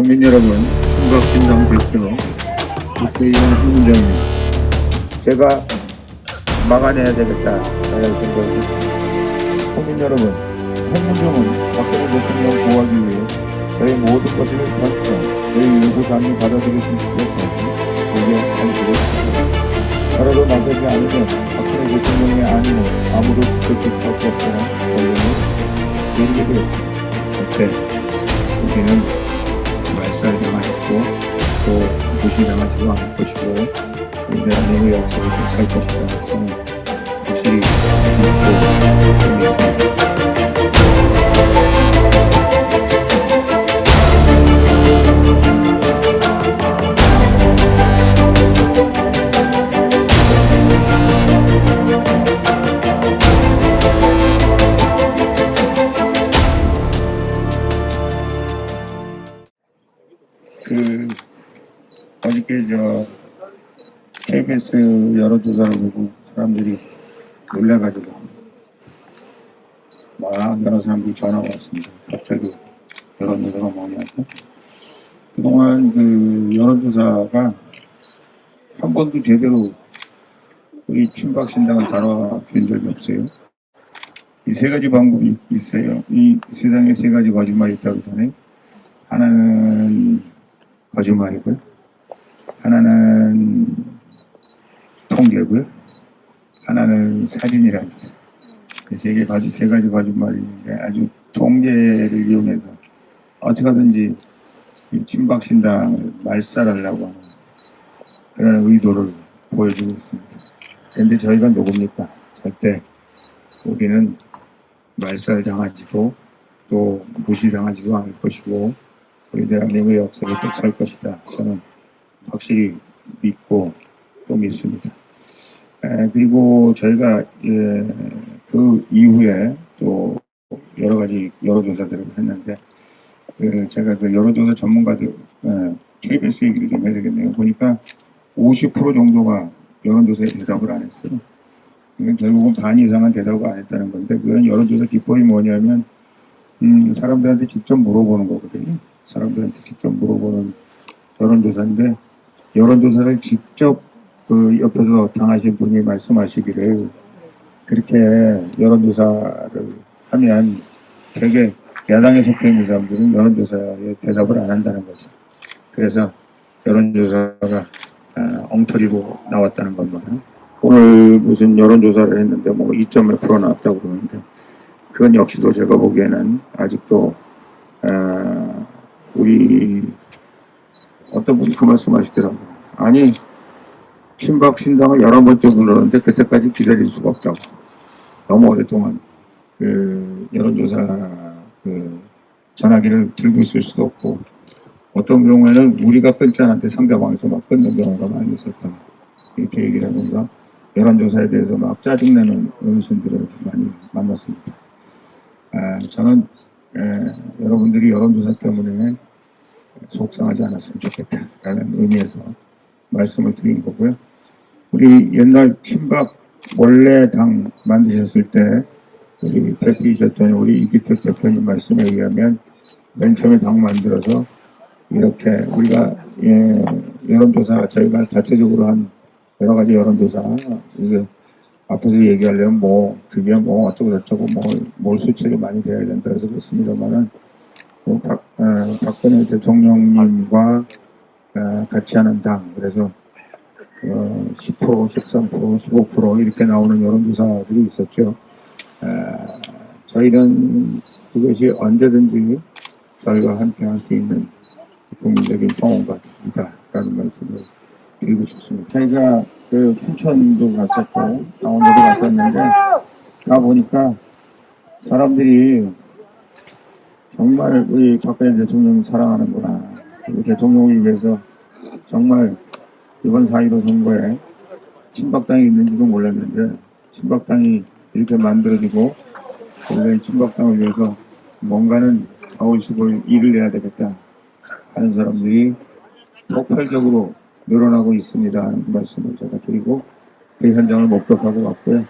국민 여러분, 친박신당 대표 국회의원 홍문정입니다. 제가 막아내야 되겠다 라는 생각을 했습니다. 국민 여러분, 홍문정은 박근혜 대통령 보호하기 위해 저의 모든 것을 던져 저희 요구사항이 받아들일 수 있도록 우리의 한국을 지켰습니다. 저라도 나서지 않으면 박근혜 대통령의 안위는 아무도 지켜줄 수밖에 없다는 결론을 내리게 되었습니다. 절대 우리는 말살당하지도 또 무시당하지도 않을 것이고 우리 대한민국의 역사를 쭉 살 것이다. 저는 확실히 믿고 믿습니다. 어저께 KBS 여론조사를 보고 사람들이 놀래가지고 막 여러 사람들이 전화가 왔습니다. 갑자기 여론조사가 뭐냐고. 그동안 그 여론조사가 한 번도 제대로 우리 친박신당을 다뤄준 적이 없어요. 이 세 가지 방법이 있어요. 이 세상에 세 가지 거짓말이 있다고 하잖아요. 하나는 거짓말이고요. 하나는 통계고요. 하나는 사진이랍니다. 세 가지 거짓말이 있는데 아주 통계를 이용해서 어떻게 하든지 친박신당을 말살하려고 하는 그런 의도를 보여주고 있습니다. 그런데 저희가 누굽니까? 절대 우리는 말살당하지도 또 무시당하지도 않을 것이고 우리 대한민국의 역사를 쭉 살 것이다. 저는 확실히 믿고 또 믿습니다. 그리고 저희가 그 이후에 또 여러 가지 여론조사들을 했는데 제가 그 여론조사 전문가들 KBS 얘기를 좀 해야 되겠네요. 보니까 50% 정도가 여론조사에 대답을 안 했어요. 이건 결국은 반 이상은 대답을 안 했다는 건데 그런 여론조사 기법이 뭐냐면 사람들한테 직접 물어보는 거거든요. 사람들한테 직접 물어보는 여론조사인데 여론조사를 직접 그 옆에서 당하신 분이 말씀하시기를 그렇게 여론조사를 하면 되게 야당에 속해 있는 사람들은 여론조사에 대답을 안 한다는 거죠. 그래서 여론조사가 엉터리로 나왔다는 겁니다. 오늘 무슨 여론조사를 했는데 뭐 2.몇 % 나왔다고 그러는데 그건 역시도 제가 보기에는 아직도 우리 어떤 분이 그 말씀 하시더라고요. 아니 친박신당을 여러 번째 불렀는데 그때까지 기다릴 수가 없다고. 너무 오랫동안 그 여론조사 그 전화기를 들고 있을 수도 없고 어떤 경우에는 우리가 끊지 않았는데 상대방에서 막 끊는 경우가 많이 있었다. 이렇게 얘기를 하면서 여론조사에 대해서 막 짜증내는 어르신들을 많이 만났습니다. 저는 여러분들이 여론조사 때문에 속상하지 않았으면 좋겠다라는 의미에서 말씀을 드린 거고요. 우리 옛날 친박 원래 당 만드셨을 때 우리 대표이셨던 우리 이기택 대표님 말씀에 의하면 맨 처음에 당 만들어서 이렇게 우리가 여론조사 저희가 자체적으로 한 여러 가지 여론조사 이게 앞에서 얘기하려면 뭐 그게 뭐 어쩌고 저쩌고 뭘 수치를 많이 돼야 된다 해서 그렇습니다만은 박근혜 대통령님과 같이 하는 당 그래서 10%, 13%, 15% 이렇게 나오는 여론조사들이 있었죠. 저희는 그것이 언제든지 저희가 함께 할 수 있는 국민적인 성원과 지지다라는 말씀을 드리고 싶습니다. 저희가 그 춘천도 갔었고 강원도도 갔었는데 가보니까 사람들이 정말 우리 박근혜 대통령 사랑하는구나. 우리 대통령을 위해서 정말 이번 4.15 선거에 친박당이 있는지도 몰랐는데 친박당이 이렇게 만들어지고 우리가 이 친박당을 위해서 뭔가는 4월 15일 일을 해야 되겠다 하는 사람들이 폭발적으로 늘어나고 있습니다 하는 말씀을 제가 드리고 그 현장을 목격하고 왔고요.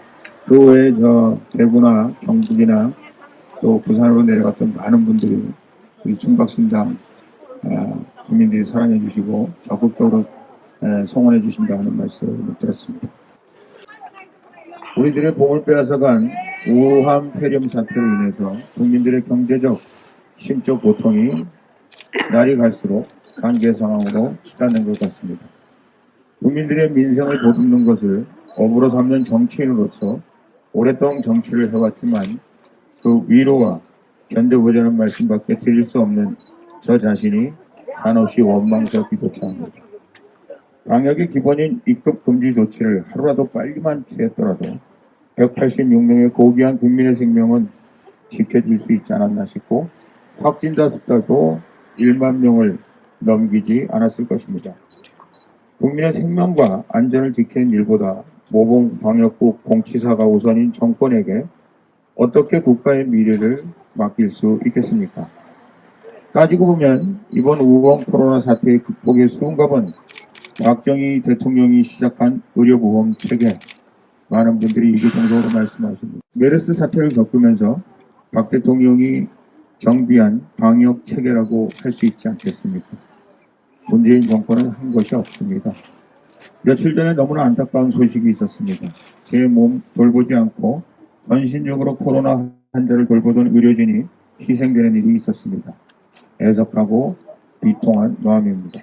그 외에 대구나 경북이나 또 부산으로 내려갔던 많은 분들이 우리 친박신당 국민들이 사랑해 주시고 적극적으로 성원해 주신다는 말씀을 들었습니다. 우리들의 복을 빼앗아간 우한 폐렴 사태로 인해서 국민들의 경제적, 심적 고통이 날이 갈수록 한계 상황으로 치닫는 것 같습니다. 국민들의 민생을 보듬는 것을 업으로 삼는 정치인으로서 오랫동안 정치를 해왔지만 그 위로와 견뎌보자는 말씀밖에 드릴 수 없는 저 자신이 한없이 원망스럽기조차 합니다. 방역의 기본인 입국 금지 조치를 하루라도 빨리만 취했더라도 186명의 고귀한 국민의 생명은 지켜질 수 있지 않았나 싶고 확진자 숫자도 1만 명을 넘기지 않았을 것입니다. 국민의 생명과 안전을 지키는 일보다 모범 방역국 공치사가 우선인 정권에게 어떻게 국가의 미래를 맡길 수 있겠습니까? 따지고 보면 이번 우한 코로나 사태의 극복의 수은갑은 박정희 대통령이 시작한 의료보험 체계, 많은 분들이 이기동적으로 말씀하십니다. 메르스 사태를 겪으면서 박 대통령이 정비한 방역 체계라고 할 수 있지 않겠습니까? 문재인 정권은 한 것이 없습니다. 며칠 전에 너무나 안타까운 소식이 있었습니다. 제 몸 돌보지 않고 헌신적으로 코로나 환자를 돌보던 의료진이 희생되는 일이 있었습니다. 애석하고 비통한 마음입니다.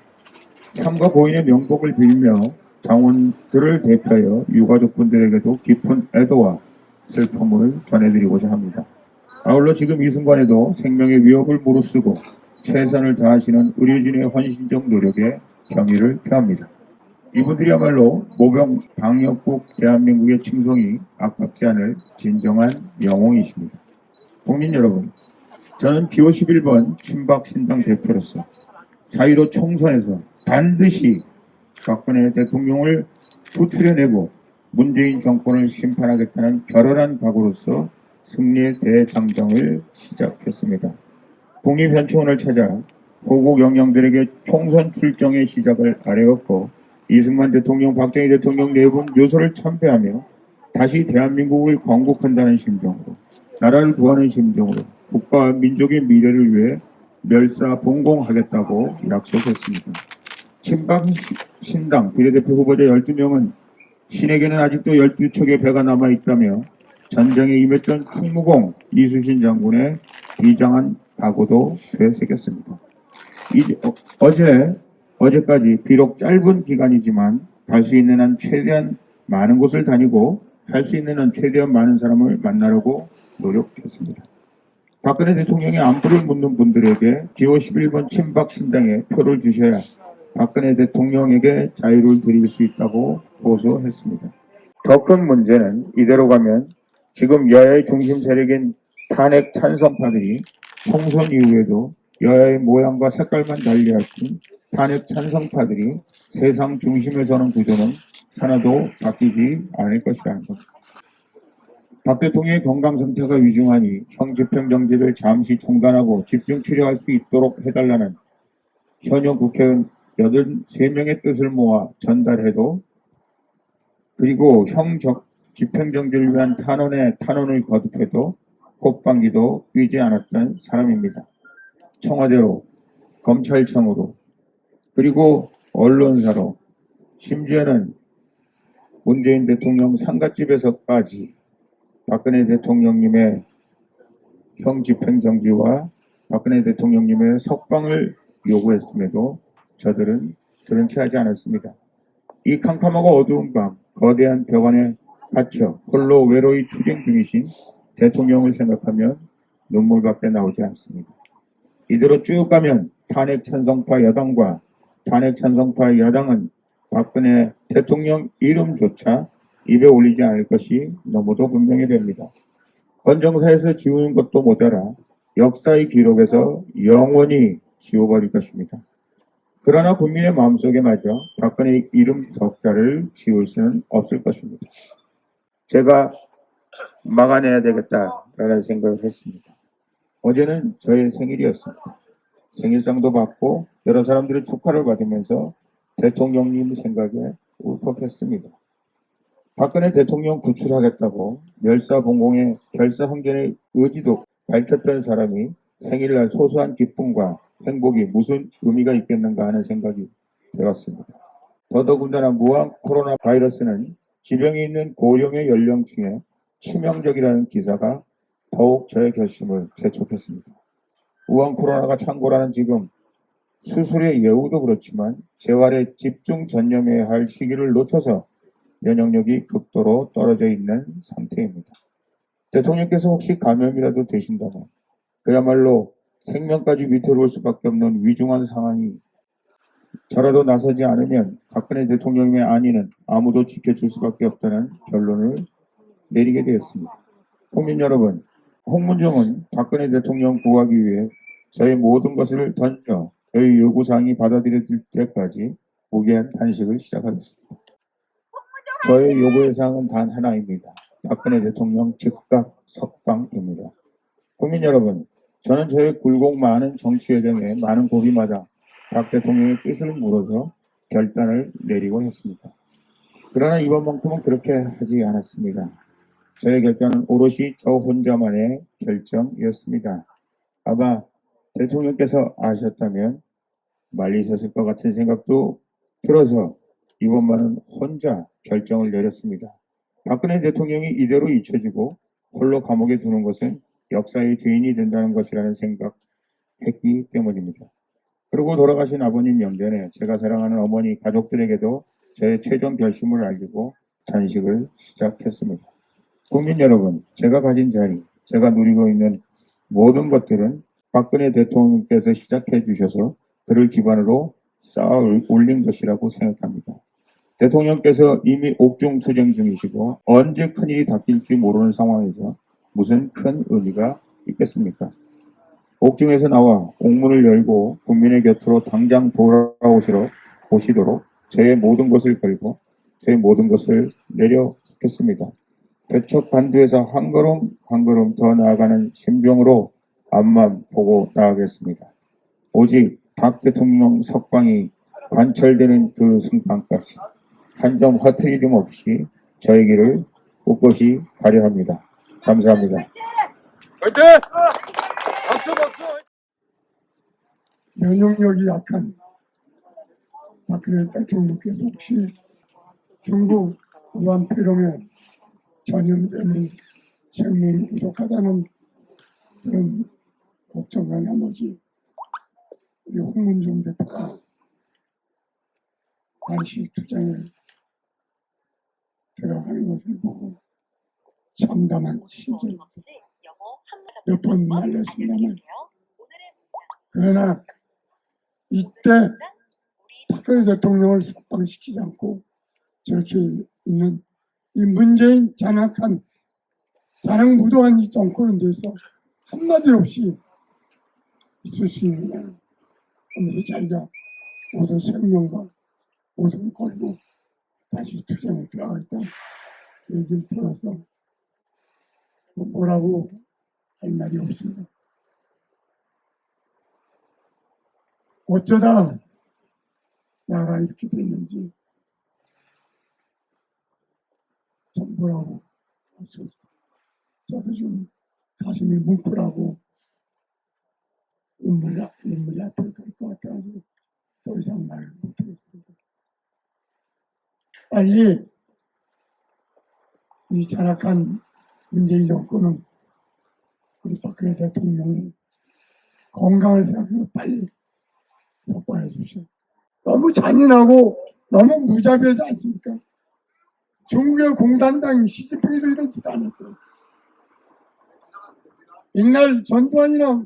삼가 고인의 명복을 빌며 당원들을 대표하여 유가족분들에게도 깊은 애도와 슬픔을 전해드리고자 합니다. 아울러 지금 이 순간에도 생명의 위협을 무릅쓰고 최선을 다하시는 의료진의 헌신적 노력에 경의를 표합니다. 이분들이야말로 모병 방역국 대한민국의 칭송이 아깝지 않을 진정한 영웅이십니다. 국민 여러분, 저는 기호 11번 친박신당 대표로서 4.15 총선에서 반드시 박근혜 대통령을 부추려내고 문재인 정권을 심판하겠다는 결연한 각오로서 승리의 대장정을 시작했습니다. 국립현충원을 찾아 호국 영령들에게 총선 출정의 시작을 아뢰었고 이승만 대통령, 박정희 대통령 네 분 묘소를 참배하며 다시 대한민국을 건국한다는 심정으로 나라를 구하는 심정으로 국가와 민족의 미래를 위해 멸사봉공하겠다고 약속했습니다. 친박 신당 비례대표 후보자 12명은 신에게는 아직도 12척의 배가 남아있다며 전쟁에 임했던 충무공 이수신 장군의 비장한 각오도 되새겼습니다. 어제까지 비록 짧은 기간이지만 갈 수 있는 한 최대한 많은 곳을 다니고 갈 수 있는 한 최대한 많은 사람을 만나려고 노력했습니다. 박근혜 대통령의 안부를 묻는 분들에게 기호 11번 친박 신당에 표를 주셔야 박근혜 대통령에게 자유를 드릴 수 있다고 호소했습니다. 더 큰 문제는 이대로 가면 지금 여야의 중심 세력인 탄핵 찬성파들이 총선 이후에도 여야의 모양과 색깔만 달리할 뿐 탄핵 찬성파들이 세상 중심에 서는 구조는 하나도 바뀌지 않을 것이라는 것. 박 대통령의 건강 상태가 위중하니 형 집행정지를 잠시 중단하고 집중 치료할 수 있도록 해달라는 현역 국회의원 83명의 뜻을 모아 전달해도 그리고 형 집행정지를 위한 탄원을 거듭해도 콧방귀도 뀌지 않았던 사람입니다. 청와대로, 검찰청으로, 그리고 언론사로, 심지어는 문재인 대통령 상갓집에서까지 박근혜 대통령님의 형 집행정지와 박근혜 대통령님의 석방을 요구했음에도 저들은 들은 채 하지 않았습니다. 이 캄캄하고 어두운 밤 거대한 벽 안에 갇혀 홀로 외로이 투쟁 중이신 대통령을 생각하면 눈물밖에 나오지 않습니다. 이대로 쭉 가면 탄핵 찬성파 여당과 탄핵 찬성파 야당은 박근혜 대통령 이름조차 입에 올리지 않을 것이 너무도 분명해 됩니다. 헌정사에서 지우는 것도 모자라 역사의 기록에서 영원히 지워버릴 것입니다. 그러나 국민의 마음속에 마저 박근혜 이름 석자를 지울 수는 없을 것입니다. 제가 막아내야 되겠다라는 생각을 했습니다. 어제는 저의 생일이었습니다. 생일상도 받고 여러 사람들의 축하를 받으면서 대통령님 생각에 울컥했습니다. 박근혜 대통령 구출하겠다고 멸사봉공의 결사항전의 의지도 밝혔던 사람이 생일날 소소한 기쁨과 행복이 무슨 의미가 있겠는가 하는 생각이 들었습니다. 더더군다나 무한 코로나 바이러스는 지병이 있는 고령의 연령층에 치명적이라는 기사가 더욱 저의 결심을 재촉했습니다. 무한 코로나가 창궐하는 지금 수술의 예후도 그렇지만 재활에 집중 전념해야 할 시기를 놓쳐서 면역력이 극도로 떨어져 있는 상태입니다. 대통령께서 혹시 감염이라도 되신다면 그야말로 생명까지 위태로울 수밖에 없는 위중한 상황이 저라도 나서지 않으면 박근혜 대통령의 안위는 아무도 지켜줄 수밖에 없다는 결론을 내리게 되었습니다. 국민 여러분, 홍문종은 박근혜 대통령 구하기 위해 저의 모든 것을 던져 저희 요구사항이 받아들여질 때까지 무기한 단식을 시작하겠습니다. 저의 요구의 사항은 단 하나입니다. 박근혜 대통령 즉각 석방입니다. 국민 여러분, 저는 저의 굴곡 많은 정치 여정에 많은 고비마다 박 대통령의 뜻을 물어서 결단을 내리곤 했습니다. 그러나 이번만큼은 그렇게 하지 않았습니다. 저의 결단은 오롯이 저 혼자만의 결정이었습니다. 아마 대통령께서 아셨다면 말리셨을 것 같은 생각도 들어서 이번만은 혼자 결정을 내렸습니다. 박근혜 대통령이 이대로 잊혀지고 홀로 감옥에 두는 것은 역사의 죄인이 된다는 것이라는 생각했기 때문입니다. 그리고 돌아가신 아버님 명전에 제가 사랑하는 어머니 가족들에게도 저의 최종 결심을 알리고 단식을 시작했습니다. 국민 여러분, 제가 가진 자리, 제가 누리고 있는 모든 것들은 박근혜 대통령께서 시작해 주셔서 그를 기반으로 쌓아 올린 것이라고 생각합니다. 대통령께서 이미 옥중 투쟁 중이시고 언제 큰일이 닥칠지 모르는 상황에서 무슨 큰 의미가 있겠습니까? 옥중에서 나와 옥문을 열고 국민의 곁으로 당장 오시도록 제 모든 것을 걸고 제 모든 것을 내려놓겠습니다. 배척 반두에서 한 걸음 한 걸음 더 나아가는 심정으로 앞만 보고 나가겠습니다. 오직 박 대통령 석방이 관철되는 그 순간까지 한 점 허트리즘 없이 저의 길을 꿋꿋이 가려 합니다. 감사합니다. 화이팅! 박수 박수! 면역력이 약한 박근혜 대통령께서 혹시 중국 우한 폐렴에 전염되는 생명이 부족하다는 그런 걱정과 나머지 우리 홍문종 대표가 단식 투쟁에 들어가는 것을 보고 참담한 심정 몇 번 말렸습니다만 그러나 이때 박근혜 대통령을 석방시키지 않고 저렇게 있는 이 문재인 잔악한 자랑무도한 이 정권에 대해서 한마디 없이 있을 수 있느냐 하면서 자기가 모든 생명과 모든 걸고 다시 투쟁에 들어가겠다 얘기를 들어서 뭐라고 할 말이 없습니다. 어쩌다 나라 이렇게 됐는지 참 뭐라고 할 수 없다. 저도 좀 가슴이 뭉클하고 눈물이 앞을 갈 것 같아가지고 더 이상 말을 못하겠습니다. 빨리 이 잔악한 문재인 정권은 우리 박근혜 대통령이 건강을 생각해서 빨리 석방해 주십시오. 너무 잔인하고 너무 무자비하지 않습니까? 중국의 공산당 시진핑도 이런 짓 안 했어요. 옛날 전두환이나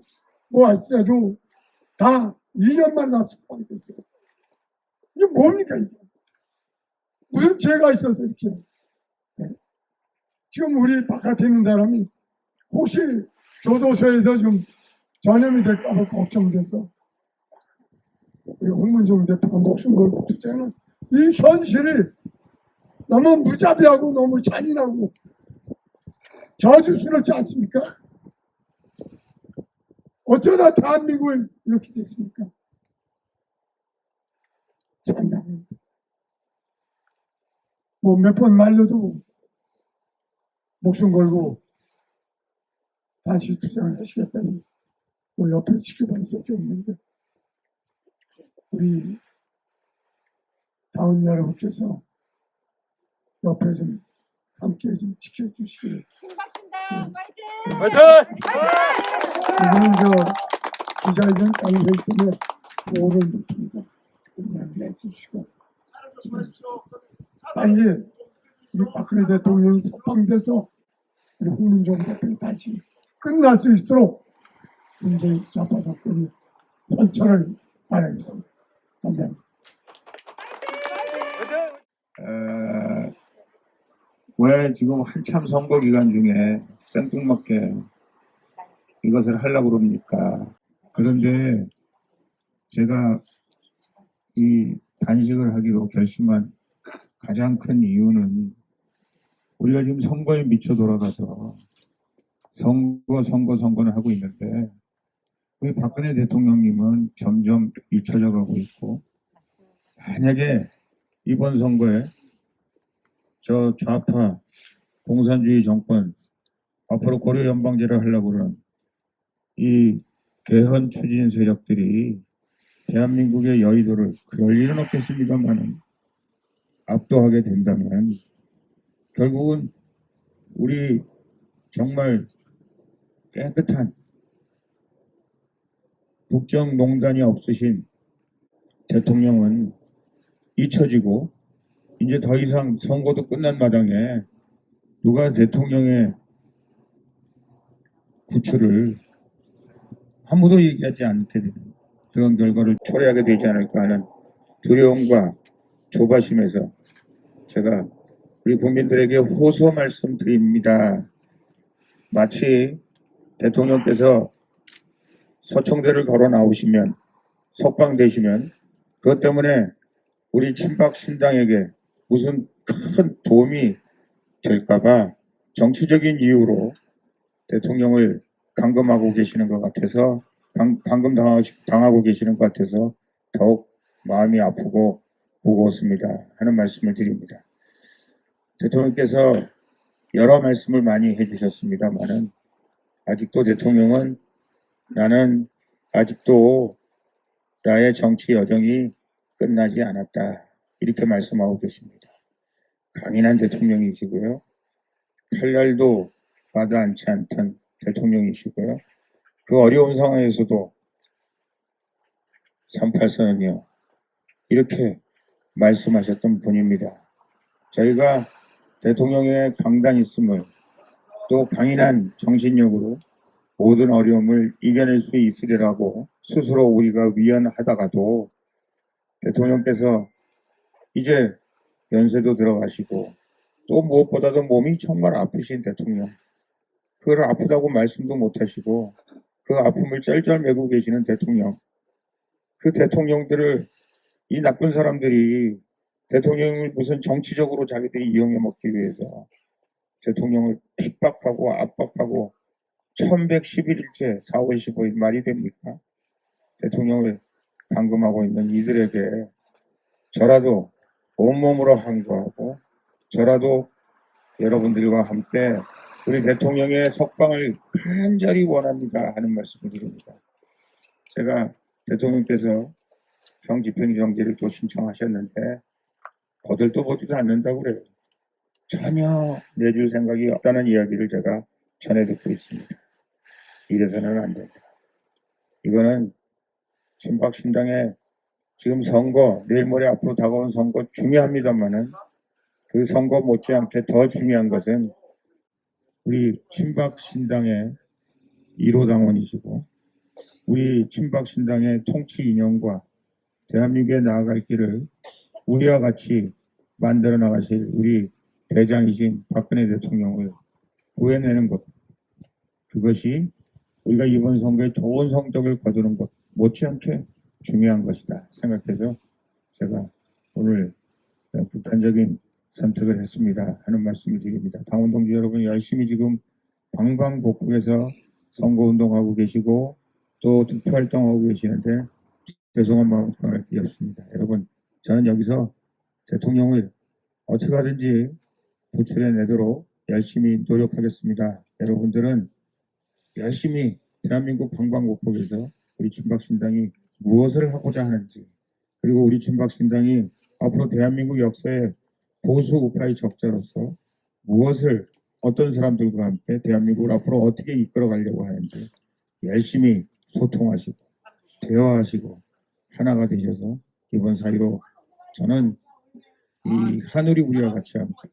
뭐 했을 때도 다 2년 만에 다 석방됐어요. 이게 뭡니까 이게? 무슨 죄가 있어서 이렇게. 네. 지금 우리 바깥에 있는 사람이 혹시 교도소에서 좀 전염이 될까 봐 걱정돼서 우리 홍문종 대표가 목숨 걸고 투쟁하는 이 현실이 너무 무자비하고 너무 잔인하고 저주스럽지 않습니까? 어쩌다 대한민국을 이렇게 됐습니까? 참담합니다. 뭐 몇 번 말려도 목숨 걸고 다시 투쟁을 하시겠다니 뭐 옆에서 지켜볼 수밖에 없는데 우리 당원 여러분께서 옆에 좀 함께 좀 지켜주시기를. 신박신당 파이팅! 화이팅! 이거는 기자회견 따로 회의 때문에 보호를 못합니다. 이야기해 주시고 빨리 우리 박근혜 대통령이 석방돼서 우리 홍문종 대표가 다시 끝날 수 있도록 문재인 좌파 정권이 선처를 바라겠습니다. 감사합니다. 화이팅! 왜 지금 한참 선거 기간 중에 생뚱맞게 이것을 하려고 그럽니까? 그런데 제가 이 단식을 하기로 결심한 가장 큰 이유는 우리가 지금 선거에 미쳐 돌아가서 선거는 하고 있는데 우리 박근혜 대통령님은 점점 잊혀져 가고 있고, 만약에 이번 선거에 저 좌파 공산주의 정권 앞으로 고려 연방제를 하려고 그러는 이 개헌 추진 세력들이 대한민국의 여의도를 그럴 일은 없겠습니다만은 압도하게 된다면 결국은 우리 정말 깨끗한 국정농단이 없으신 대통령은 잊혀지고 이제 더 이상 선거도 끝난 마당에 누가 대통령의 구출을 아무도 얘기하지 않게 되는 그런 결과를 초래하게 되지 않을까 하는 두려움과 조바심에서 제가 우리 국민들에게 호소 말씀드립니다. 마치 대통령께서 서청대를 걸어 나오시면 석방되시면 그것 때문에 우리 친박 신당에게 무슨 큰 도움이 될까봐 정치적인 이유로 대통령을 감금하고 계시는 것 같아서 감금당하고 계시는 것 같아서 더욱 마음이 아프고 무겁습니다 하는 말씀을 드립니다. 대통령께서 여러 말씀을 많이 해주셨습니다만은 아직도 대통령은 나는 아직도 나의 정치 여정이 끝나지 않았다 이렇게 말씀하고 계십니다. 강인한 대통령이시고요. 칼날도 마다않지 않던 대통령이시고요. 그 어려운 상황에서도 38선언이요 이렇게 말씀하셨던 분입니다. 저희가 대통령의 강단 있음을 또 강인한 정신력으로 모든 어려움을 이겨낼 수 있으리라고 스스로 우리가 위안하다가도 대통령께서 이제 연세도 들어가시고 또 무엇보다도 몸이 정말 아프신 대통령, 그걸 아프다고 말씀도 못하시고 그 아픔을 쩔쩔 매고 계시는 대통령, 그 대통령들을 이 나쁜 사람들이 대통령을 무슨 정치적으로 자기들이 이용해 먹기 위해서 대통령을 핍박하고 압박하고 1111일째 4월 15일 말이 됩니까? 대통령을 감금하고 있는 이들에게 저라도 온몸으로 항거하고 저라도 여러분들과 함께 우리 대통령의 석방을 간절히 원합니다 하는 말씀을 드립니다. 제가 대통령께서 형집행정지를 또 신청하셨는데 거들떠 보지도 않는다고 그래요. 전혀 내줄 생각이 없다는 이야기를 제가 전해 듣고 있습니다. 이래서는 안 된다. 이거는 친박신당의 지금 선거, 내일 모레 앞으로 다가온 선거 중요합니다만은 그 선거 못지않게 더 중요한 것은 우리 친박신당의 1호 당원이시고 우리 친박신당의 통치 이념과 대한민국에 나아갈 길을 우리와 같이 만들어 나가실 우리 대장이신 박근혜 대통령을 구해내는 것, 그것이 우리가 이번 선거에 좋은 성적을 거두는 것 못지않게 중요한 것이다 생각해서 제가 오늘 극단적인 선택을 했습니다 하는 말씀을 드립니다. 당원 동지 여러분 열심히 지금 방방곡곡에서 선거운동하고 계시고 또 투표활동하고 계시는데 죄송한 마음 표현할 게 없습니다. 여러분, 저는 여기서 대통령을 어떻게 하든지 구출해내도록 열심히 노력하겠습니다. 여러분들은 열심히 대한민국 방방곡곡에서 우리 친박신당이 무엇을 하고자 하는지 그리고 우리 친박신당이 앞으로 대한민국 역사에 보수 우파의 적자로서 무엇을 어떤 사람들과 함께 대한민국을 앞으로 어떻게 이끌어 가려고 하는지 열심히 소통하시고 대화하시고 하나가 되셔서 이번 사이로 저는 이 하늘이 우리와 같이 함께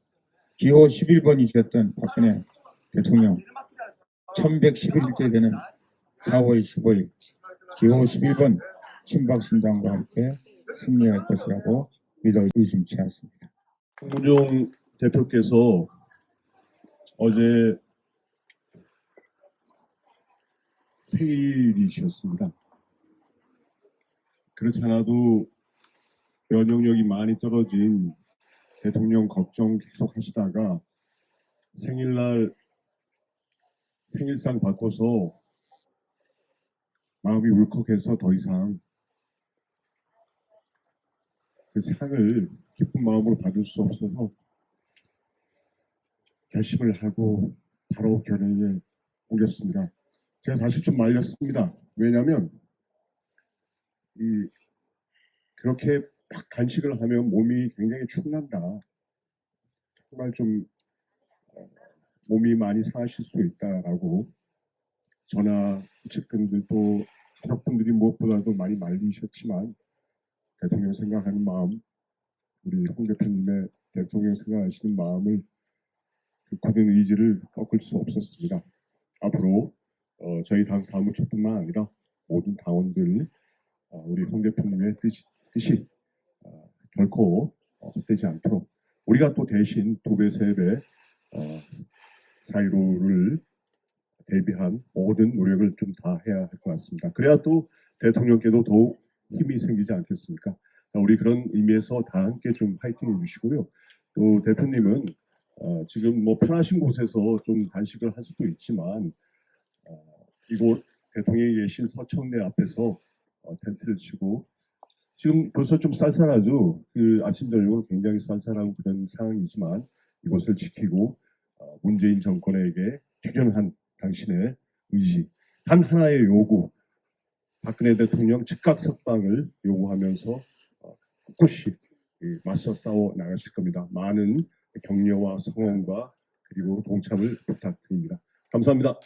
기호 11번이셨던 박근혜 대통령 1111째 되는 4월 15일 기호 11번 친박신당과 함께 승리할 것이라고 믿어 의심치 않습니다. 홍문종 대표께서 어제 생일이셨습니다. 그렇지 않아도 면역력이 많이 떨어진 대통령 걱정 계속 하시다가 생일날 생일상 바꿔서 마음이 울컥해서 더 이상 그 상을 기쁜 마음으로 받을 수 없어서 결심을 하고 바로 견해에 옮겼습니다. 제가 사실 좀 말렸습니다. 왜냐하면 그렇게 막 간식을 하면 몸이 굉장히 축난다. 정말 좀 몸이 많이 상하실 수 있다라고 저나 측근들 또 가족분들이 무엇보다도 많이 말리셨지만 대통령 생각하는 마음, 우리 홍 대표님의 대통령 생각하시는 마음을 그 굳은 의지를 꺾을 수 없었습니다. 앞으로 저희 당 사무처뿐만 아니라 모든 당원들 우리 홍 대표님의 뜻이 결코 헛되지 않도록 우리가 또 대신 2배, 3배 사이로를 대비한 모든 노력을 좀 다 해야 할 것 같습니다. 그래야 또 대통령께도 더욱 힘이 생기지 않겠습니까? 자, 우리 그런 의미에서 다 함께 좀 파이팅 해주시고요. 또 대표님은 지금 뭐 편하신 곳에서 좀 단식을 할 수도 있지만 이곳 대통령이 계신 서청대 앞에서 텐트를 치고 지금 벌써 좀 쌀쌀하죠. 그 아침 저녁은 굉장히 쌀쌀하고 그런 상황이지만 이것을 지키고 문재인 정권에게 개견한 당신의 의지, 단 하나의 요구, 박근혜 대통령 즉각 석방을 요구하면서 꿋꿋이 맞서 싸워 나가실 겁니다. 많은 격려와 성원과 그리고 동참을 부탁드립니다. 감사합니다.